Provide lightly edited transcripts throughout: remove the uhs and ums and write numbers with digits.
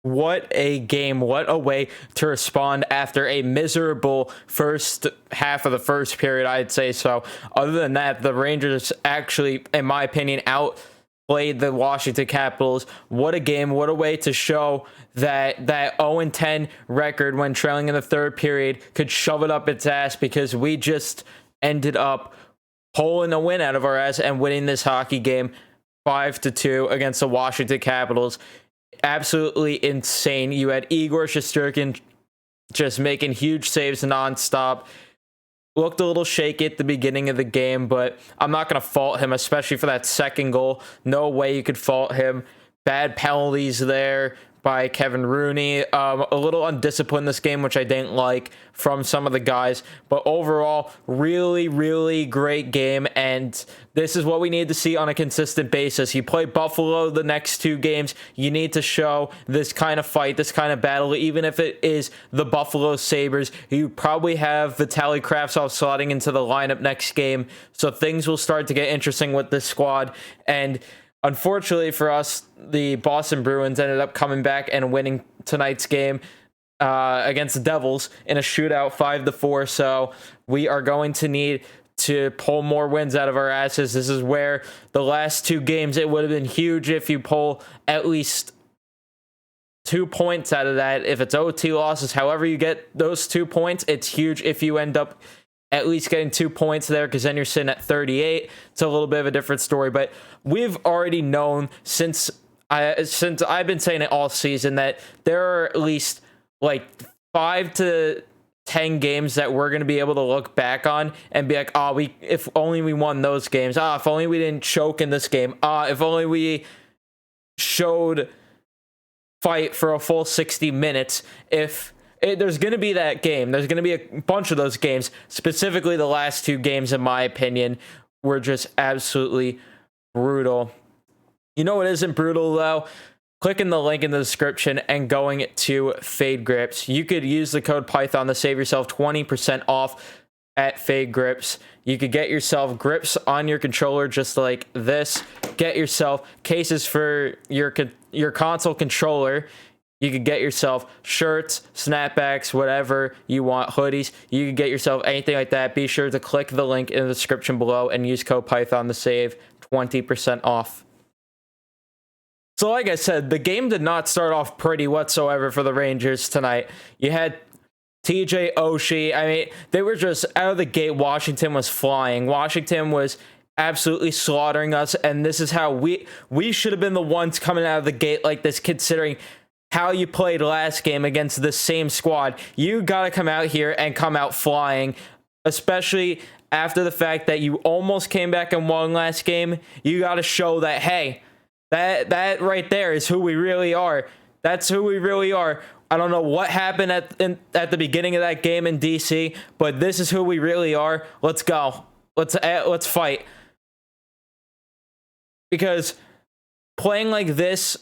What a game. What a way to respond after a miserable first half of the first period, I'd say. So, other than that, the Rangers actually, in my opinion, outplayed the Washington Capitals. What a game. What a way to show that 0-10 record when trailing in the third period could shove it up its ass, because we just ended up pulling a win out of our ass and winning this hockey game 5-2 against the Washington Capitals. Absolutely insane. You had Igor Shesterkin just making huge saves nonstop. Looked a little shaky at the beginning of the game, but I'm not going to fault him, especially for that second goal. No way you could fault him. Bad penalties there by Kevin Rooney. A little undisciplined this game, which I didn't like from some of the guys. But overall, really, really great game. And this is what we need to see on a consistent basis. You play Buffalo the next two games. You need to show this kind of fight, this kind of battle, even if it is the Buffalo Sabres. You probably have Vitaly Kravtsov slotting into the lineup next game. So things will start to get interesting with this squad. And unfortunately for us, the Boston Bruins ended up coming back and winning tonight's game against the Devils in a shootout 5-4. So we are going to need to pull more wins out of our asses. This is where the last two games, it would have been huge if you pull at least 2 points out of that. If it's OT losses, however you get those 2 points, it's huge if you end up at least getting 2 points there, because then you're sitting at 38. It's a little bit of a different story, but we've already known since I've been saying it all season that there are at least like 5 to 10 games that we're going to be able to look back on and be like, if only we won those games. If only we didn't choke in this game. If only we showed fight for a full 60 minutes. There's going to be that game. There's going to be a bunch of those games. Specifically, the last two games, in my opinion, were just absolutely brutal. You know what isn't brutal, though? Clicking the link in the description and going to Fade Grips. You could use the code Python to save yourself 20% off at Fade Grips. You could get yourself grips on your controller just like this. Get yourself cases for your console controller. You could get yourself shirts, snapbacks, whatever you want, hoodies. You could get yourself anything like that. Be sure to click the link in the description below and use code Python to save 20% off. So like I said, the game did not start off pretty whatsoever for the Rangers tonight. You had TJ Oshie. I mean, they were just out of the gate. Washington was flying. Washington was absolutely slaughtering us, and this is how we should have been the ones coming out of the gate like this, considering how you played last game against the same squad. You got to come out here and come out flying, especially after the fact that you almost came back and won last game. You got to show that, hey, that right there is who we really are. That's who we really are. I don't know what happened at the beginning of that game in DC, but this is who we really are. Let's go. Let's fight. Because playing like this,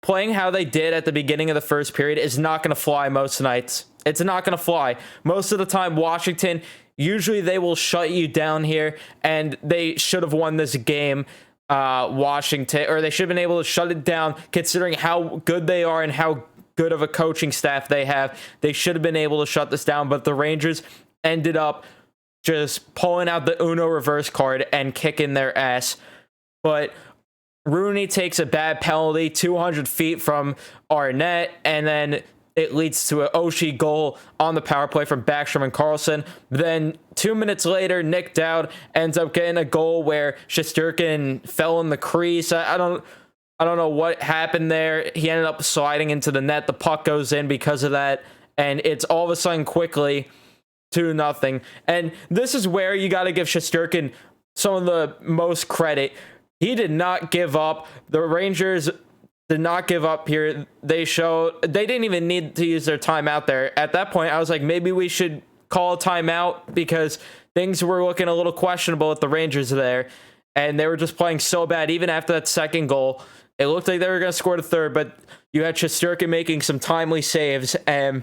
playing how they did at the beginning of the first period, is not going to fly most nights. It's not going to fly. Most of the time, Washington, usually they will shut you down here, and they should have won this game, Washington, or they should have been able to shut it down considering how good they are and how good of a coaching staff they have. They should have been able to shut this down, but the Rangers ended up just pulling out the Uno reverse card and kicking their ass. But Rooney takes a bad penalty 200 feet from our net, and then it leads to an Oshie goal on the power play from Backstrom and Carlson. Then 2 minutes later, Nick Dowd ends up getting a goal where Shesterkin fell in the crease. I don't know what happened there. He ended up sliding into the net. The puck goes in because of that, and it's all of a sudden quickly 2-0. And this is where you got to give Shesterkin some of the most credit. He did not give up. The Rangers did not give up here. They didn't even need to use their timeout there. At that point, I was like, maybe we should call a timeout, because things were looking a little questionable with the Rangers there. And they were just playing so bad. Even after that second goal, it looked like they were going to score the third, but you had Shesterkin making some timely saves, and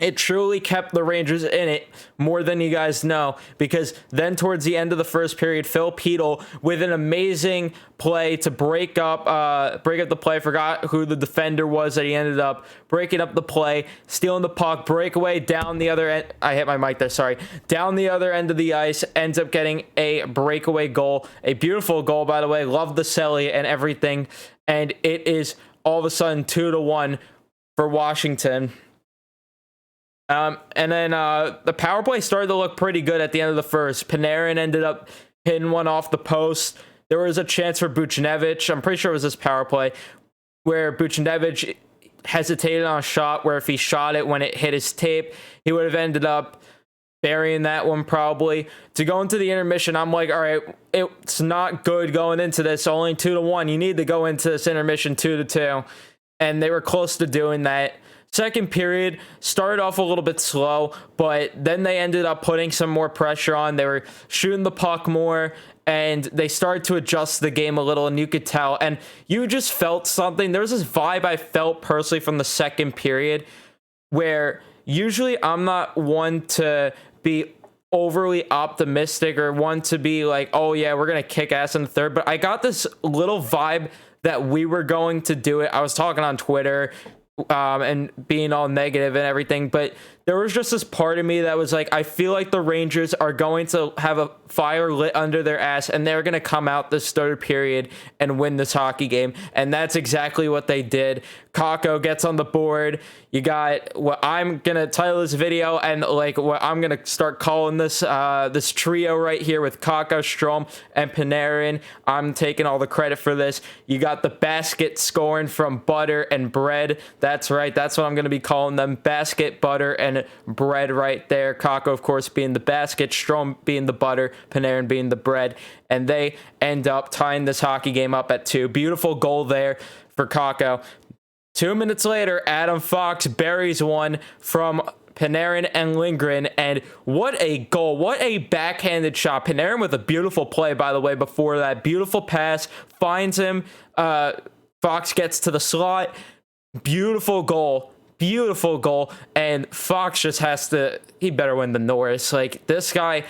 It truly kept the Rangers in it more than you guys know, because then towards the end of the first period, Phil Peedle with an amazing play to break up the play. I forgot who the defender was that he ended up breaking up the play, stealing the puck, breakaway down the other end. I hit my mic there, sorry. Down the other end of the ice, ends up getting a breakaway goal. A beautiful goal, by the way. Love the celly and everything. And it is all of a sudden 2-1 for Washington. And then the power play started to look pretty good at the end of the first. Panarin ended up hitting one off the post. There was a chance for Buchnevich. I'm pretty sure it was this power play where Buchnevich hesitated on a shot where if he shot it when it hit his tape, he would have ended up burying that one probably. To go into the intermission, I'm like, all right, it's not good going into this. Only 2-1. You need to go into this intermission 2-2. And they were close to doing that. Second period started off a little bit slow, but then they ended up putting some more pressure on. They were shooting the puck more, and they started to adjust the game a little, and you could tell. And you just felt something. There was this vibe I felt personally from the second period where usually I'm not one to be overly optimistic or one to be like, oh yeah, we're going to kick ass in the third. But I got this little vibe that we were going to do it. I was talking on Twitter and being all negative and everything, but there was just this part of me that was like, I feel like the Rangers are going to have a fire lit under their ass and they're going to come out this third period and win this hockey game. And that's exactly what they did. Kakko gets on the board. You got what I'm going to title this video and like what I'm going to start calling this this trio right here with Kakko, Strome, and Panarin. I'm taking all the credit for this. You got the basket scoring from Butter and Bread. That's right. That's what I'm going to be calling them. Basket, Butter, and Bread right there. Kakko, of course, being the basket, Strome being the butter, Panarin being the bread. And they end up tying this hockey game up at 2. Beautiful goal there for Kakko. 2 minutes later, Adam Fox buries one from Panarin and Lindgren, and what a goal. What a backhanded shot. Panarin with a beautiful play, by the way, before that. Beautiful pass, finds him. Fox gets to the slot. Beautiful goal. Beautiful goal. And Fox just has to, he better win the Norris. Like, this guy,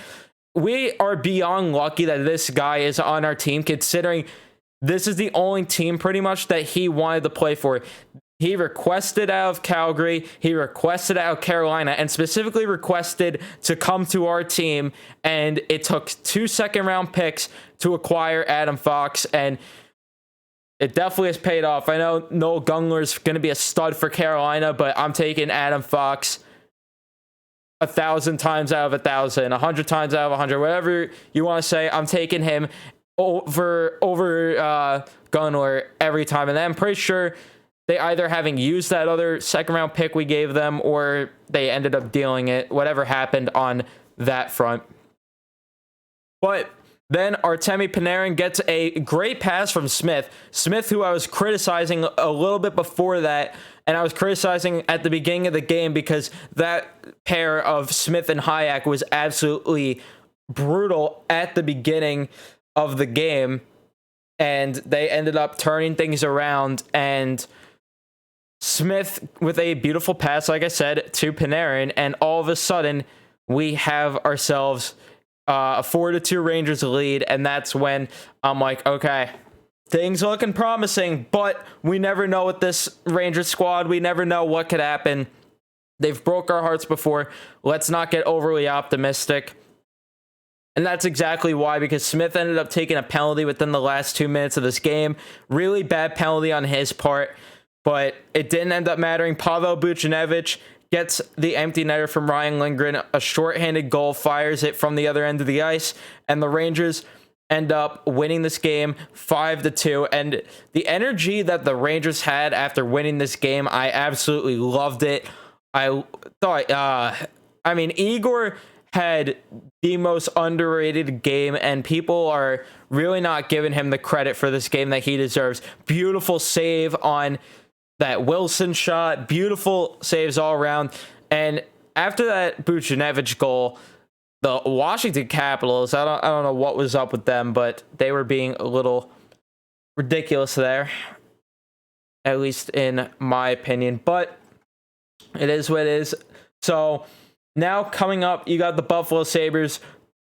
we are beyond lucky that this guy is on our team, considering this is the only team pretty much that he wanted to play for. He requested out of Calgary, he requested out of Carolina, and specifically requested to come to our team. And it took 2 second-round picks to acquire Adam Fox, and it definitely has paid off. I know Noel Gungler's going to be a stud for Carolina, but I'm taking Adam Fox 1,000 times out of 1,000, 100 times out of 100, whatever you want to say. I'm taking him over Gunler every time. And I'm pretty sure they either having used that other second round pick we gave them, or they ended up dealing it, whatever happened on that front. But then Artemi Panarin gets a great pass from Smith. Smith, who I was criticizing a little bit before that, and I was criticizing at the beginning of the game because that pair of Smith and Hayek was absolutely brutal at the beginning of the game, and they ended up turning things around, and Smith with a beautiful pass, like I said, to Panarin, and all of a sudden we have ourselves a 4-2 Rangers lead, and that's when I'm like, okay, things looking promising, but we never know with this Rangers squad. We never know what could happen. They've broke our hearts before. Let's not get overly optimistic. And that's exactly why, because Smith ended up taking a penalty within the last 2 minutes of this game. Really bad penalty on his part, but it didn't end up mattering. Pavel Buchnevich gets the empty netter from Ryan Lindgren, a shorthanded goal, fires it from the other end of the ice, and the Rangers end up winning this game 5-2. And the energy that the Rangers had after winning this game, I absolutely loved it. I thought, Igor had the most underrated game, and people are really not giving him the credit for this game that he deserves. Beautiful save on that Wilson shot, beautiful saves all around. And after that Buchnevich goal, the Washington Capitals, I don't know what was up with them, but they were being a little ridiculous there, at least in my opinion. But it is what it is. So now coming up, you got the Buffalo Sabres,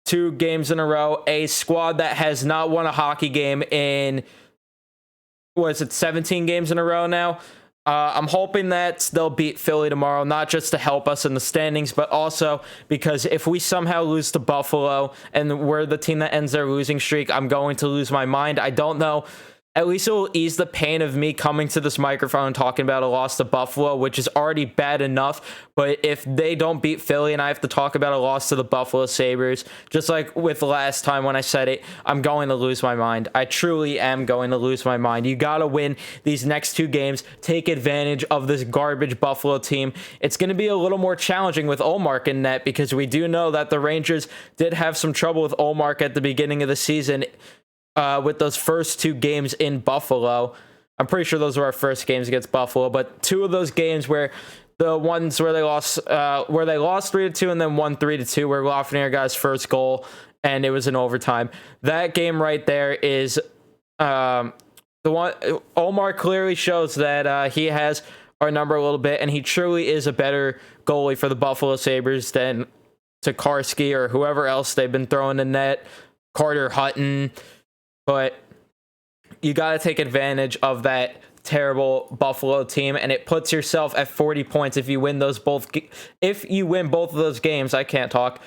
2 games in a row, a squad that has not won a hockey game in, was it 17 games in a row now? I'm hoping that they'll beat Philly tomorrow, not just to help us in the standings, but also because if we somehow lose to Buffalo and we're the team that ends their losing streak, I'm going to lose my mind. I don't know. At least it will ease the pain of me coming to this microphone and talking about a loss to Buffalo, which is already bad enough. But if they don't beat Philly and I have to talk about a loss to the Buffalo Sabres, just like with last time when I said it, I'm going to lose my mind. I truly am going to lose my mind. You got to win these next 2 games, take advantage of this garbage Buffalo team. It's going to be a little more challenging with Ullmark in net because we do know that the Rangers did have some trouble with Ullmark at the beginning of the season. With those first 2 games in Buffalo. I'm pretty sure those were our first games against Buffalo, but 2 of those games where the ones where they lost 3-2 and then won 3-2, where Lafreniere got his first goal and it was in overtime. That game right there is the one. Ullmark clearly shows that he has our number a little bit, and he truly is a better goalie for the Buffalo Sabres than Tokarski or whoever else they've been throwing in net, Carter Hutton. But you got to take advantage of that terrible Buffalo team, and it puts yourself at 40 points if you win if you win both of those games. I can't talk.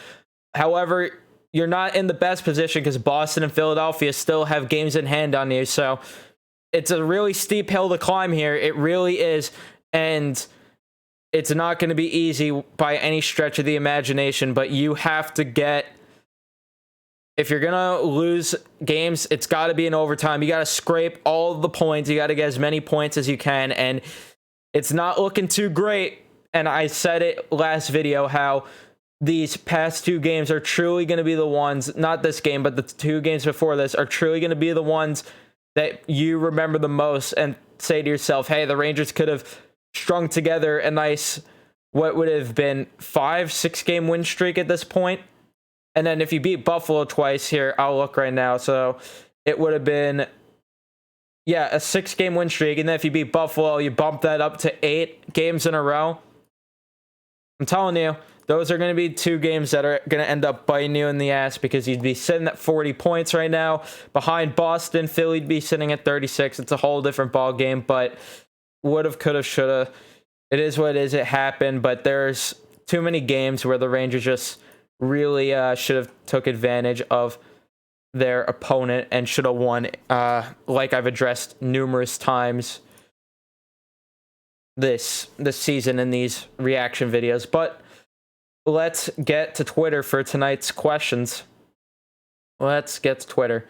However, you're not in the best position because Boston and Philadelphia still have games in hand on you. So it's a really steep hill to climb here. It really is, and it's not going to be easy by any stretch of the imagination. But you have to get. If you're going to lose games, it's got to be in overtime. You got to scrape all the points. You got to get as many points as you can. And it's not looking too great. And I said it last video how these past 2 games are truly going to be the ones, not this game, but the 2 games before this are truly going to be the ones that you remember the most and say to yourself, hey, the Rangers could have strung together a nice, what would have been 5-6 game win streak at this point. And then if you beat Buffalo twice here, I'll look right now. So it would have been, a 6-game win streak. And then if you beat Buffalo, you bump that up to 8 games in a row. I'm telling you, those are going to be 2 games that are going to end up biting you in the ass because you'd be sitting at 40 points right now. Behind Boston, Philly'd be sitting at 36. It's a whole different ball game, but would have, could have, should have. It is what it is. It happened, but there's too many games where the Rangers just really should have took advantage of their opponent and should have won, like I've addressed numerous times this season in these reaction videos. But let's get to Twitter for tonight's questions. Let's get to Twitter.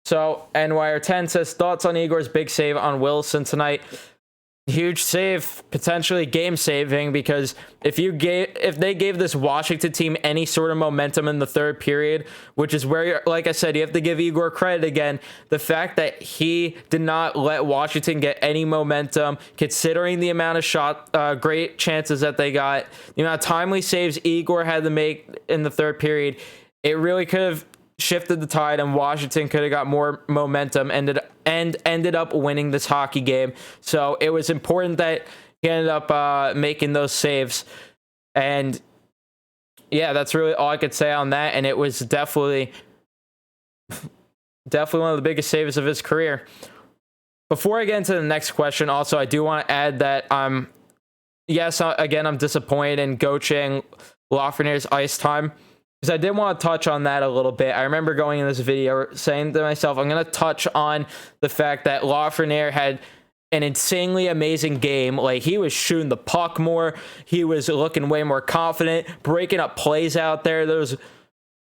So NYR10 says, thoughts on Igor's big save on Wilson tonight? Huge save, potentially game saving, because if they gave this Washington team any sort of momentum in the 3rd period, which is where, like I said, you have to give Igor credit again. The fact that he did not let Washington get any momentum, considering the amount of great chances that they got, the amount of timely saves Igor had to make in the 3rd period, it really could have shifted the tide, and Washington could have got more momentum and ended up winning this hockey game. So it was important that he ended up making those saves. And yeah, that's really all I could say on that. And it was definitely one of the biggest saves of his career. Before I get into the next question, also, I do want to add that I'm disappointed in Gauthier and Lafreniere's ice time, because I did want to touch on that a little bit. I remember going in this video saying to myself, I'm going to touch on the fact that Lafreniere had an insanely amazing game. Like, he was shooting the puck more. He was looking way more confident, breaking up plays out there. There was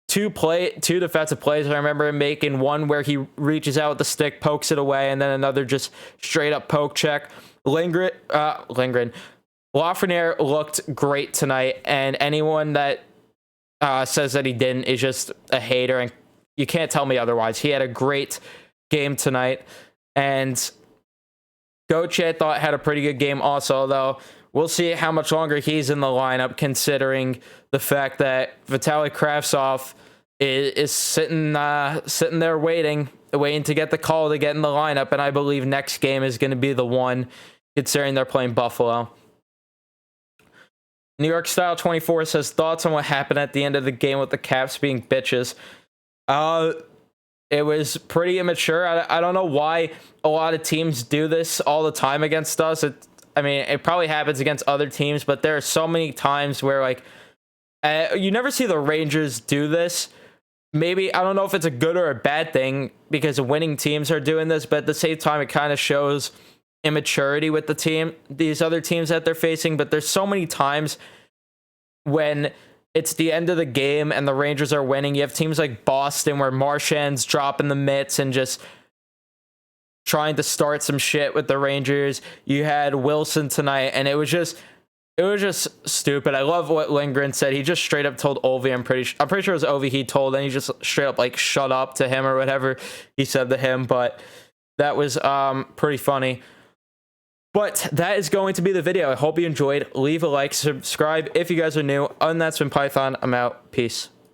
two defensive plays I remember him making. One where he reaches out with the stick, pokes it away, and then another just straight up poke check. Lafreniere looked great tonight, and anyone that says that he didn't is just a hater, and you can't tell me otherwise. He had a great game tonight, and Gauthier, I thought, had a pretty good game also, though. We'll see how much longer he's in the lineup, considering the fact that Vitaly Kravtsov is sitting there waiting to get the call to get in the lineup, and I believe next game is going to be the one, considering they're playing Buffalo. New York Style 24 says thoughts on what happened at the end of the game with the Caps being bitches. It was pretty immature. I don't know why a lot of teams do this all the time against us. I mean, it probably happens against other teams, but there are so many times where, like, you never see the Rangers do this. Maybe, I don't know if it's a good or a bad thing because winning teams are doing this, but at the same time, it kind of shows immaturity with these other teams that they're facing. But there's so many times when it's the end of the game and the Rangers are winning. You have teams like Boston where Marchand's dropping the mitts and just trying to start some shit with the Rangers. You had Wilson tonight, and it was just stupid. I love what Lindgren said. He just straight up told Ovi, I'm pretty sure it was Ovi he told, and he just straight up like shut up to him or whatever he said to him. But that was pretty funny. But that is going to be the video. I hope you enjoyed. Leave a like, subscribe if you guys are new. Other than that's been Python. I'm out. Peace.